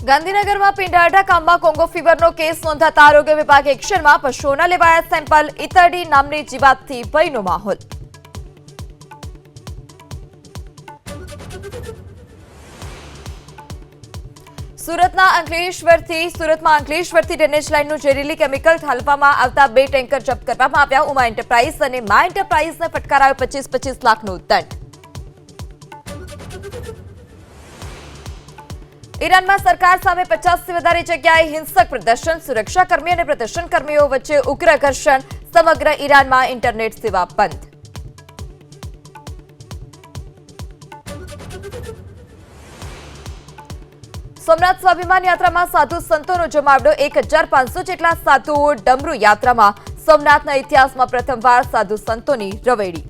ગાંધીનગરમાં પિંડાળા ગામમાં Congo ફીવરનો case નોંધાતા આરોગ્ય વિભાગ એક્શનમાં પશુઓના લેવાયા સેમ્પલ ઇતરડી નામની જીવાતથી ભયનો માહોલ। સુરતમાં અંકલેશ્વરથી ડ્રેનેજ લાઇનનું ઝેરીલી કેમિકલ ઠાલવવામાં આવતા 2 ટેન્કર જપ્ત કરવામાં આવ્યા। ઉમા એન્ટરપ્રાઇઝ અને મા એન્ટરપ્રાઇઝને ફટકારાયો 25-25 લાખનો દંડ। ઈરાનમાં સરકાર સામે 50થી વધારે જગ્યાએ હિંસક પ્રદર્શન, સુરક્ષાકર્મી અને પ્રદર્શનકર્મીઓ વચ્ચે ઉગ્ર ઘર્ષણ, સમગ્ર ઈરાનમાં ઇન્ટરનેટ સેવા બંધ। સોમનાથ સ્વાભિમાન યાત્રામાં સાધુ સંતોનો જમાવડો, 1500 જેટલા સાધુઓ ડમરૂ યાત્રામાં। સોમનાથના ઇતિહાસમાં પ્રથમવાર સાધુ સંતોની રવેડી।